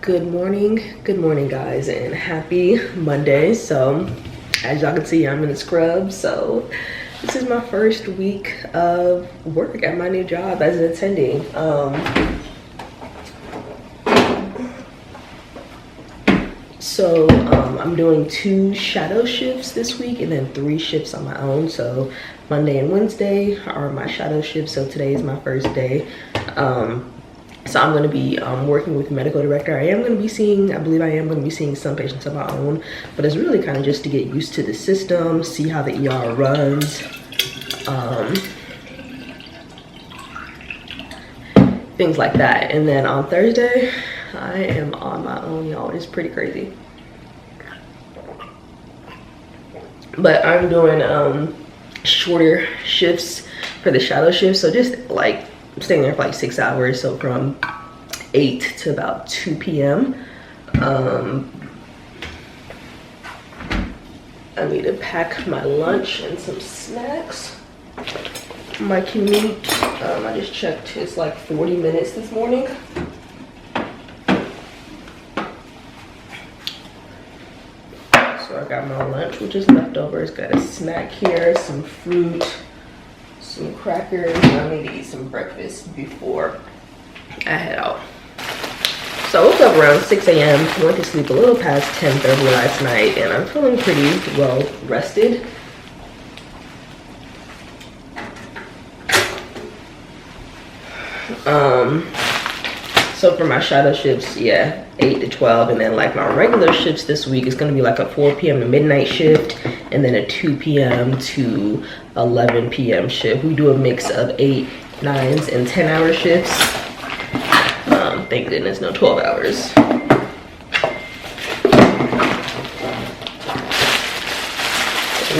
Good morning guys, and happy Monday. So as y'all can see, I'm in the scrub. So this is my first week of work at my new job as an attending. I'm doing 2 shadow shifts this week and then 3 shifts on my own. So Monday and Wednesday are my shadow shifts, so today is my first day. So I'm going to be working with the medical director. I believe I am going to be seeing some patients of my own, but it's really kind of just to get used to the system, see how the ER runs, things like that. And then on Thursday, I am on my own, y'all. It's pretty crazy. But I'm doing shorter shifts for the shadow shift, so just like staying there for like 6 hours, so from 8 to about 2 p.m. I need to pack my lunch and some snacks. My commute, I just checked, it's like 40 minutes this morning. So I got my lunch, which is leftovers. Got a snack here, some fruit, some crackers, and I need to eat some breakfast before I head out. So I woke up around 6 a.m. went to sleep a little past 10:30 last night, and I'm feeling pretty well rested. So for my shadow shifts, yeah, 8 to 12, and then like my regular shifts this week is going to be like a 4 p.m. to midnight shift, and then a 2 p.m. to 11 p.m. shift. We do a mix of 8, 9s, and 10-hour shifts. Thank goodness, no 12 hours. I'm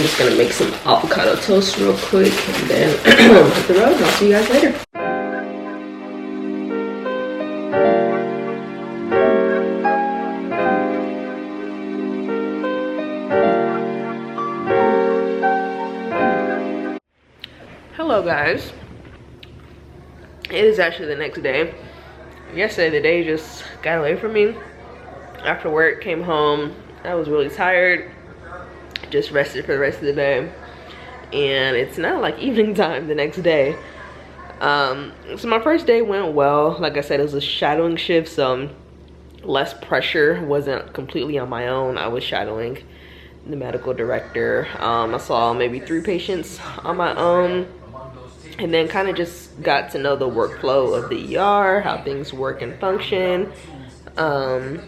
just gonna make some avocado toast real quick, and then hit the road, and I'll see you guys later. Hello guys, it is actually the next day. Yesterday the day just got away from me. After work, came home, I was really tired, just rested for the rest of the day, and it's now like evening time the next day. So my first day went well. Like I said, it was a shadowing shift, so less pressure, wasn't completely on my own. I was shadowing the medical director. I saw maybe 3 patients on my own, and then kind of just got to know the workflow of the ER, how things work and function. Got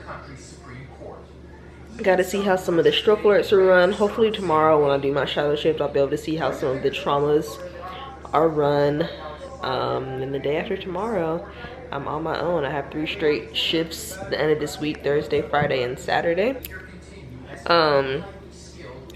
to see how some of the stroke alerts are run. Hopefully tomorrow when I do my shadow shift, I'll be able to see how some of the traumas are run. And the day after tomorrow, I'm on my own. I have 3 straight shifts the end of this week: Thursday, Friday, and Saturday.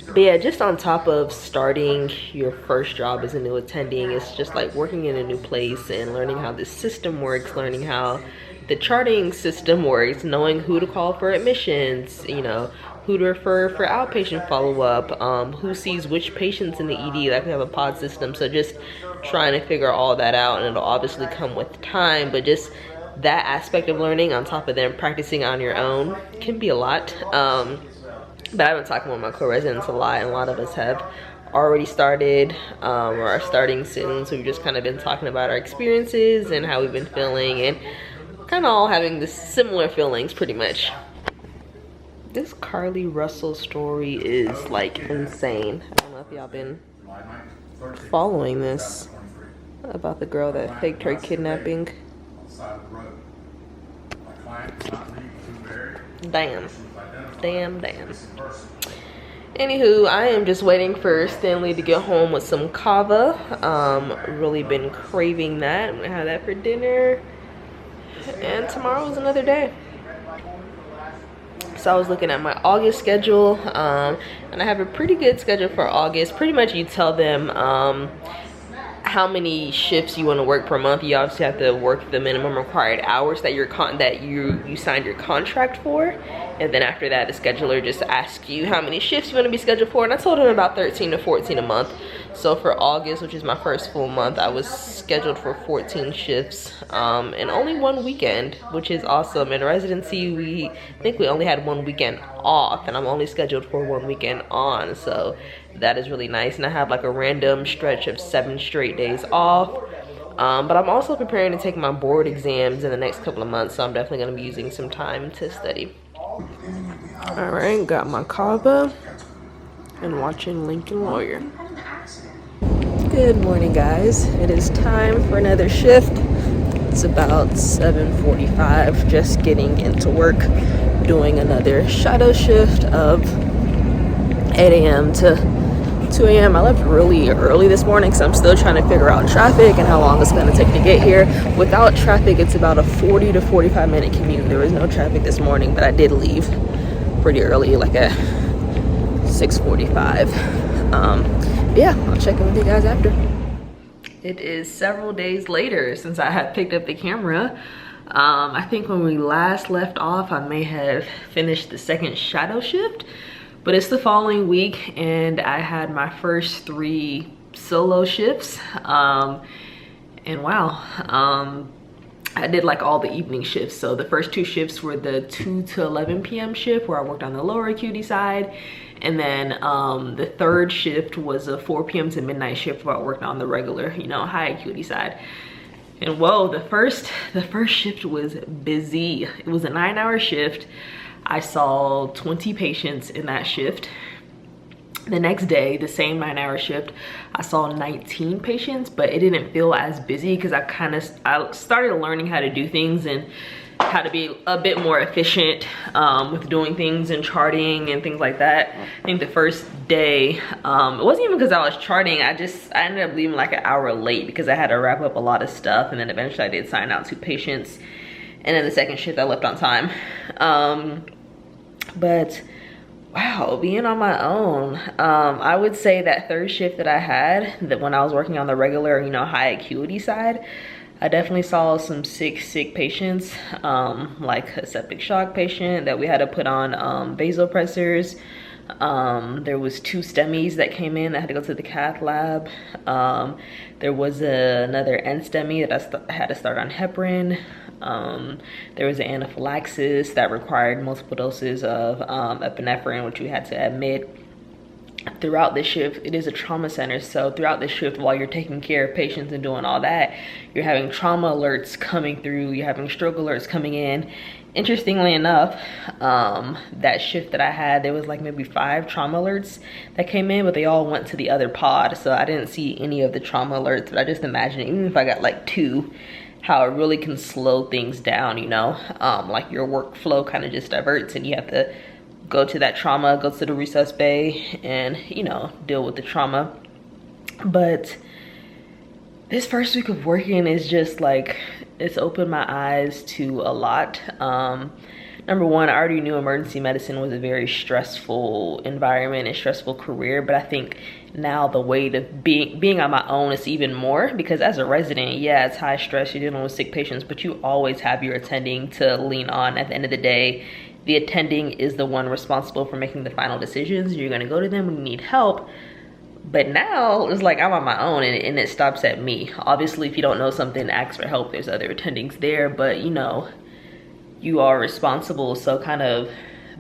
But yeah, just on top of starting your first job as a new attending, it's just like working in a new place and learning how the system works, learning how the charting system works, knowing who to call for admissions, you know, who to refer for outpatient follow-up, who sees which patients in the ED. Like we have a pod system, so just trying to figure all that out, and it'll obviously come with time, but just that aspect of learning on top of them practicing on your own can be a lot. But I've been talking with my co-residents a lot, and a lot of us have already started or are starting soon. So we've just kind of been talking about our experiences and how we've been feeling, and kind of all having the similar feelings pretty much. This Carly Russell story is like insane. I don't know if y'all been following this about the girl that faked her kidnapping. Damn. Anywho, I am just waiting for Stanley to get home with some kava. Really been craving that. I'm gonna have that for dinner, and tomorrow is another day. So I was looking at my August schedule, and I have a pretty good schedule for August. Pretty much you tell them how many shifts you want to work per month. You obviously have to work the minimum required hours that you signed your contract for, and then after that the scheduler just asks you how many shifts you want to be scheduled for, and I told him about 13 to 14 a month. So for August, which is my first full month, I was scheduled for 14 shifts and only one weekend, which is awesome. In residency, we think we only had one weekend off, and I'm only scheduled for one weekend on. So that is really nice. And I have like a random stretch of 7 straight days off. But I'm also preparing to take my board exams in the next couple of months, so I'm definitely going to be using some time to study. All right, got my kava and watching Lincoln Lawyer. Good morning, guys. It is time for another shift. It's about 7:45, just getting into work, doing another shadow shift of 8 a.m. to 2 a.m. I left really early this morning because I'm still trying to figure out traffic and how long it's going to take to get here. Without traffic, it's about a 40 to 45 minute commute. There was no traffic this morning, but I did leave pretty early, like at 6:45. Yeah, I'll check in with you guys after. It is several days later since I had picked up the camera. I think when we last left off, I may have finished the second shadow shift, but it's the following week and I had my first 3 solo shifts. And wow, I did like all the evening shifts. So the first 2 shifts were the 2 to 11 p.m. shift where I worked on the lower acuity side. And then the third shift was a 4 p.m. to midnight shift where I worked on the regular, you know, high acuity side. And whoa, the first shift was busy. It was a 9-hour shift. I saw 20 patients in that shift. The next day, the same 9-hour shift, I saw 19 patients, but it didn't feel as busy because I started learning how to do things and how to be a bit more efficient with doing things and charting and things like that. I think the first day, it wasn't even because I was charting, I ended up leaving like an hour late because I had to wrap up a lot of stuff, and then eventually I did sign out 2 patients. And then the second shift I left on time. But wow, being on my own, I would say that third shift that I had, that when I was working on the regular, you know, high acuity side, I definitely saw some sick patients, like a septic shock patient that we had to put on vasopressors. There was 2 STEMIs that came in that had to go to the cath lab. There was another NSTEMI that I had to start on heparin. There was an anaphylaxis that required multiple doses of epinephrine, which we had to admit. Throughout this shift, it is a trauma center, so throughout this shift, while you're taking care of patients and doing all that, you're having trauma alerts coming through, you're having stroke alerts coming in. Interestingly enough, that shift that I had, there was like maybe 5 trauma alerts that came in, but they all went to the other pod, so I didn't see any of the trauma alerts. But I just imagine, even if I got like 2, how it really can slow things down, you know, like your workflow kind of just diverts and you have to go to that trauma, go to the resus bay and, you know, deal with the trauma. But this first week of working is just like, it's opened my eyes to a lot. Number one, I already knew emergency medicine was a very stressful environment and stressful career, but I think now the weight of being on my own is even more, because as a resident, yeah, it's high stress, you're dealing with sick patients, but you always have your attending to lean on. At the end of the day, the attending is the one responsible for making the final decisions. You're gonna go to them when you need help. But now it's like I'm on my own and it stops at me. Obviously, if you don't know something, ask for help. There's other attendings there, but you know, you are responsible. So kind of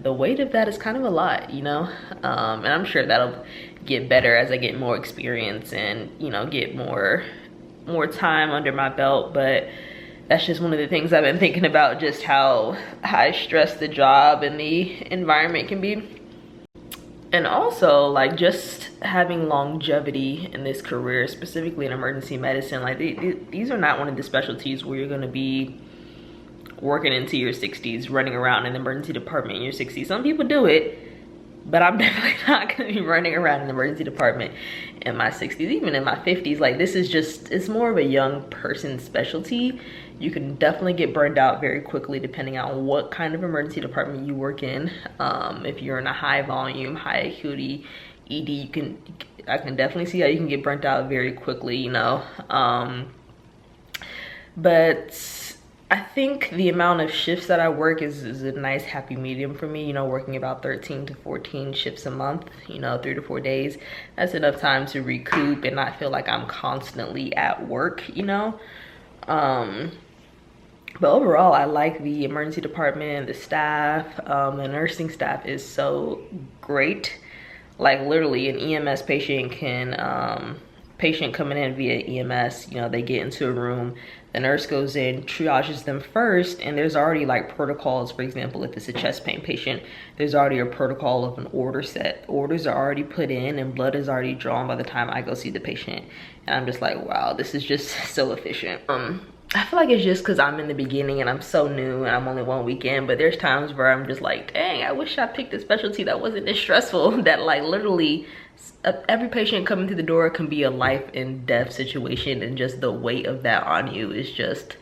the weight of that is kind of a lot, you know? And I'm sure that'll get better as I get more experience and, you know, get more time under my belt. But that's just one of the things I've been thinking about, just how high stress the job and the environment can be. And also, like, just having longevity in this career, specifically in emergency medicine, like these are not one of the specialties where you're gonna be working into your 60s, running around in the emergency department in your 60s. Some people do it, but I'm definitely not gonna be running around in the emergency department in my 60s, even in my 50s. Like, this is just, it's more of a young person specialty. You can definitely get burned out very quickly depending on what kind of emergency department you work in. If you're in a high volume, high acuity ED, I can definitely see how you can get burnt out very quickly, you know. But I think the amount of shifts that I work is a nice happy medium for me, you know, working about 13 to 14 shifts a month, you know, 3 to 4 days. That's enough time to recoup and not feel like I'm constantly at work, you know. But overall, I like the emergency department, the staff, the nursing staff is so great. Like literally an EMS patient can, patient coming in via EMS, you know, they get into a room, the nurse goes in, triages them first, and there's already like protocols. For example, if it's a chest pain patient, there's already a protocol of an order set. Orders are already put in and blood is already drawn by the time I go see the patient. And I'm just like, wow, this is just so efficient. I feel like it's just because I'm in the beginning and I'm so new and I'm only 1 week in, but there's times where I'm just like, dang, I wish I picked a specialty that wasn't as stressful, that like literally every patient coming through the door can be a life and death situation, and just the weight of that on you is just,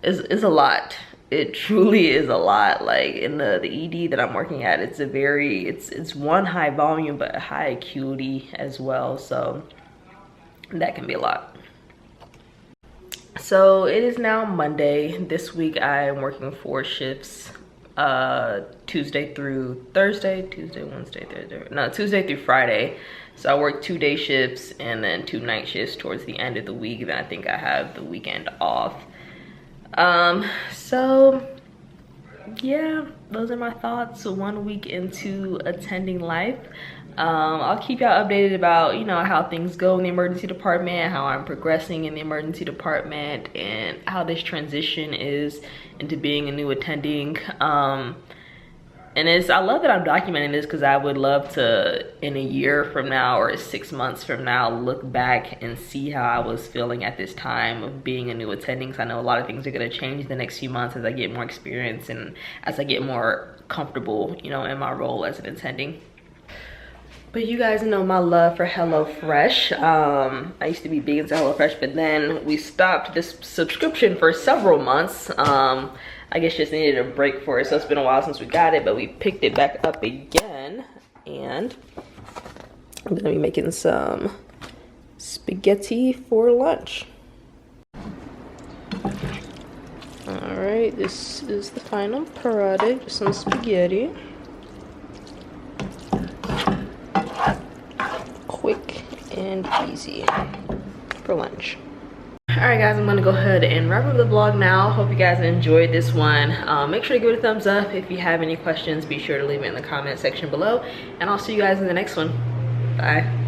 is a lot. It truly is a lot. Like in the ED that I'm working at, it's a very, it's one, high volume, but high acuity as well. So that can be a lot. So it is now Monday. This week I am working 4 shifts, Tuesday through Thursday, Tuesday, Wednesday, Thursday, no, Tuesday through Friday. So I work 2 day shifts and then 2 night shifts towards the end of the week. Then I think I have the weekend off. So yeah, those are my thoughts 1 week into attending life. I'll keep y'all updated about, you know, how things go in the emergency department, how I'm progressing in the emergency department, and how this transition is into being a new attending. And I love that I'm documenting this, because I would love to, in a year from now or 6 months from now, look back and see how I was feeling at this time of being a new attending. Because I know a lot of things are going to change the next few months as I get more experience and as I get more comfortable, you know, in my role as an attending. But you guys know my love for HelloFresh. I used to be big into HelloFresh, but then we stopped this subscription for several months. I guess just needed a break for it, so it's been a while since we got it, but we picked it back up again, and I'm gonna be making some spaghetti for lunch. All right, this is the final product, just some spaghetti. Quick and easy for lunch. All right guys, I'm gonna go ahead and wrap up the vlog now. Hope you guys enjoyed this one. Make sure to give it a thumbs up. If you have any questions, be sure to leave it in the comment section below, and I'll see you guys in the next one. Bye.